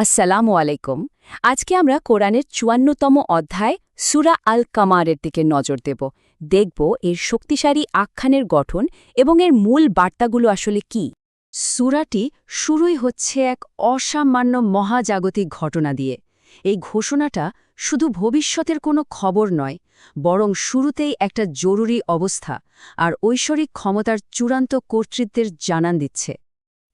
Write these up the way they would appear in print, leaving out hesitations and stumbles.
আসসালামু আলাইকুম। আজকে আমরা কোরআনের ৫৪তম অধ্যায় সূরা আল কামারের দিকে নজর দেব। দেখব এর শক্তিশালী আখ্যানের গঠন এবং এর মূল বার্তাগুলো আসলে কি। সূরাটি শুরুই হচ্ছে এক অসামান্য মহাজাগতিক ঘটনা দিয়ে। এই ঘোষণাটা শুধু ভবিষ্যতের কোনো খবর নয়, বরং শুরুতেই একটা জরুরি অবস্থা আর ঐশ্বরিক ক্ষমতার চূড়ান্ত কর্তৃত্বের জানান দিচ্ছে।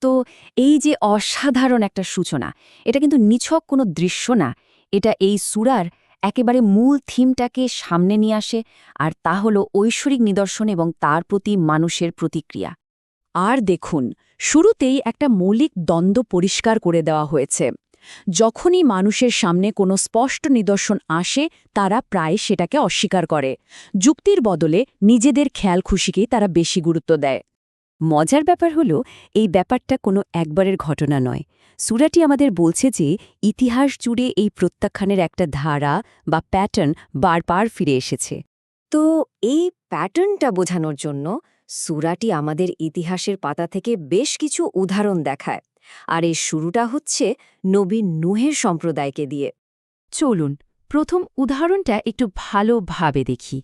তো এই যে অসাধারণ একটা সূচনা, এটা কিন্তু নিছক কোনো দৃশ্য না, এটা এই সূরার একেবারে মূল থিমটাকে সামনে নিয়ে আসে, আর তা হলো ঐশ্বরিক নিদর্শন এবং তার প্রতি মানুষের প্রতিক্রিয়া। আর দেখুন, শুরুতেই একটা মৌলিক দ্বন্দ্ব পরিষ্কার করে দেওয়া হয়েছে। যখনই মানুষের সামনে কোনো স্পষ্ট নিদর্শন আসে, তারা প্রায় সেটাকে অস্বীকার করে। যুক্তির বদলে নিজেদের খেয়াল খুশিকেই তারা বেশি গুরুত্ব দেয়। মজার ব্যাপার হলো, এই ব্যাপারটা কোনো একবারের ঘটনা নয়। সূরাটি আমাদের বলছে যে ইতিহাস জুড়ে এই প্রত্যাখ্যানের একটা ধারা বা প্যাটার্ন বারবার ফিরে এসেছে। তো এই প্যাটার্নটা বোঝানোর জন্য সূরাটি আমাদের ইতিহাসের পাতা থেকে বেশ কিছু উদাহরণ দেখায়। আর এই শুরুটা হচ্ছে নবী নূহের সম্প্রদায়কে দিয়ে। চলুন প্রথম উদাহরণটা একটু ভালোভাবে দেখি।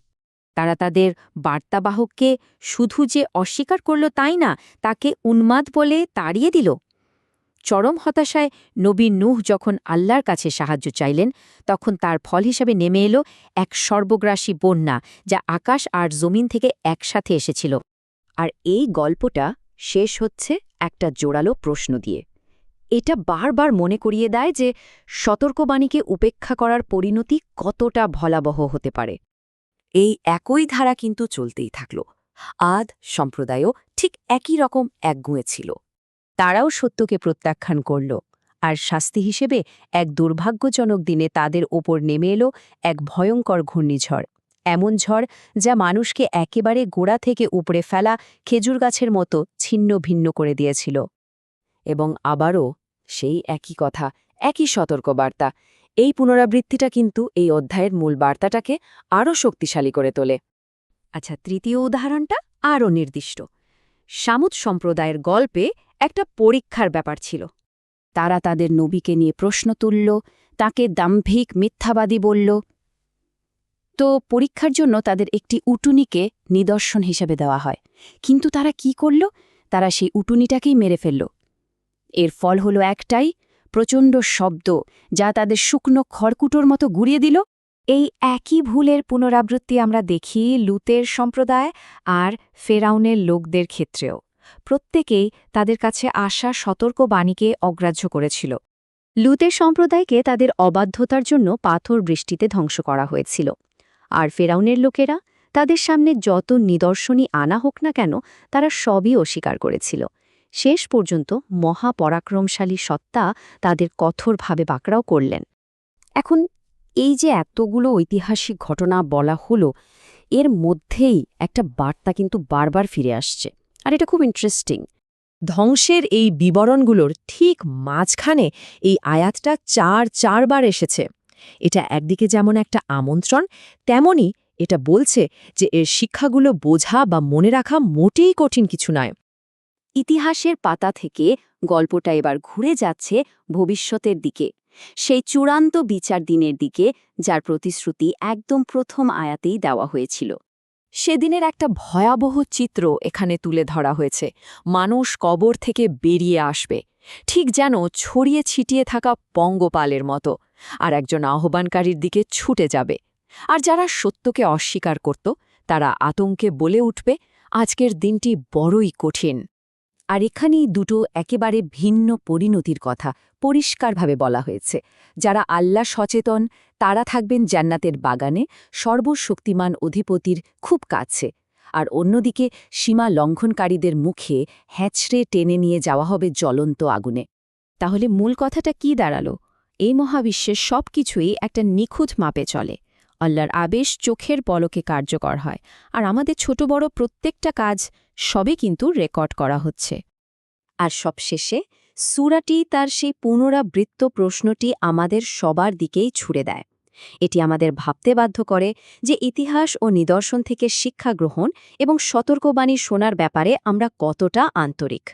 তারা তাদের বার্তাবাহককে শুধু যে অস্বীকার করল তাই না, তাকে উন্মাদ বলে তাড়িয়ে দিল। চরম হতাশায় নবী নূহ যখন আল্লাহর কাছে সাহায্য চাইলেন, তখন তার ফল হিসাবে নেমে এলো এক সর্বগ্রাসী বন্যা, যা আকাশ আর জমিন থেকে একসাথে এসেছিল। আর এই গল্পটা শেষ হচ্ছে একটা জোরালো প্রশ্ন দিয়ে। এটা বারবার মনে করিয়ে দেয় যে সতর্কবাণীকে উপেক্ষা করার পরিণতি কতটা ভয়াবহ হতে পারে। এই একই ধারা কিন্তু চলতেই থাকল। আদ সম্প্রদায়ও ঠিক একই রকম একগুঁয়ে ছিল। তারাও সত্যকে প্রত্যাখ্যান করল, আর শাস্তি হিসেবে এক দুর্ভাগ্যজনক দিনে তাদের ওপর নেমে এলো এক ভয়ঙ্কর ঘূর্ণিঝড়। এমন ঝড় যা মানুষকে একেবারে গোড়া থেকে উপড়ে ফেলা খেজুর গাছের মতো ছিন্ন ভিন্ন করে দিয়েছিল। এবং আবারও সেই একই কথা, একই সতর্কবার্তা। এই পুনরাবৃত্তিটা কিন্তু এই অধ্যায়ের মূল বার্তাটাকে আরও শক্তিশালী করে তোলে। আচ্ছা, তৃতীয় উদাহরণটা আরও নির্দিষ্ট। সামুদ সম্প্রদায়ের গল্পে একটা পরীক্ষার ব্যাপার ছিল। তারা তাদের নবীকে নিয়ে প্রশ্ন তুলল, তাকে দাম্ভিক মিথ্যাবাদী বলল। তো পরীক্ষার জন্য তাদের একটি উটুনিকে নিদর্শন হিসেবে দেওয়া হয়। কিন্তু তারা কি করল? তারা সেই উটুনিটাকেই মেরে ফেলল। এর ফল হলো একটাই, প্রচণ্ড শব্দ, যা তাদের শুকনো খড়কুটোর মতো গুড়িয়ে দিল। এই একই ভুলের পুনরাবৃত্তি আমরা দেখি লুতের সম্প্রদায় আর ফেরাউনের লোকদের ক্ষেত্রেও। প্রত্যেকেই তাদের কাছে আসা সতর্কবাণীকে অগ্রাহ্য করেছিল। লুতের সম্প্রদায়কে তাদের অবাধ্যতার জন্য পাথর বৃষ্টিতে ধ্বংস করা হয়েছিল। আর ফেরাউনের লোকেরা তাদের সামনে যত নিদর্শনই আনা হোক না কেন, তারা সবই অস্বীকার করেছিল। শেষ পর্যন্ত মহাপরাক্রমশালী সত্তা তাদের কঠোরভাবে পাকড়াও করলেন। এখন এই যে এতগুলো ঐতিহাসিক ঘটনা বলা হলো, এর মধ্যেই একটা বার্তা কিন্তু বারবার ফিরে আসছে, আর এটা খুব ইন্টারেস্টিং। ধ্বংসের এই বিবরণগুলোর ঠিক মাঝখানে এই আয়াতটা চারবার এসেছে। এটা একদিকে যেমন একটা আমন্ত্রণ, তেমনি এটা বলছে যে এর শিক্ষাগুলো বোঝা বা মনে রাখা মোটেই কঠিন কিছু নয়। ইতিহাসের পাতা থেকে গল্পটা এবার ঘুরে যাচ্ছে ভবিষ্যতের দিকে, সেই চূড়ান্ত বিচার দিনের দিকে, যার প্রতিশ্রুতি একদম প্রথম আয়াতেই দেওয়া হয়েছিল। সেদিনের একটা ভয়াবহ চিত্র এখানে তুলে ধরা হয়েছে। মানুষ কবর থেকে বেরিয়ে আসবে, ঠিক যেন ছড়িয়ে ছিটিয়ে থাকা পঙ্গপালের মতো, আর একজন আহ্বানকারীর দিকে ছুটে যাবে। আর যারা সত্যকে অস্বীকার করত, তারা আতঙ্কে বলে উঠবে, আজকের দিনটি বড়ই কঠিন। আর এখানেই দুটো একেবারে ভিন্ন পরিণতির কথা পরিষ্কারভাবে বলা হয়েছে। যারা আল্লাহ সচেতন, তারা থাকবেন জান্নাতের বাগানে, সর্বশক্তিমান অধিপতির খুব কাছে। আর অন্যদিকে সীমা লঙ্ঘনকারীদের মুখে হ্যাঁচড়ে টেনে নিয়ে যাওয়া হবে জ্বলন্ত আগুনে। তাহলে মূল কথাটা কি দাঁড়ালো? এই মহাবিশ্বের সব কিছুই একটা নিখুঁত মাপে চলে। আল্লাহর আবেশ চোখের পলকে কার্যকর হয়, আর আমাদের ছোট বড় প্রত্যেকটা কাজ সবই কিন্তু রেকর্ড করা হচ্ছে। আর সবশেষে সূরাটি তার সেই পুনরাবৃত্ত প্রশ্নটি আমাদের সবার দিকেই ছুড়ে দেয়। এটি আমাদের ভাবতে বাধ্য করে যে ইতিহাস ও নিদর্শন থেকে শিক্ষা গ্রহণ এবং সতর্কবাণী শোনার ব্যাপারে আমরা কতটা আন্তরিক।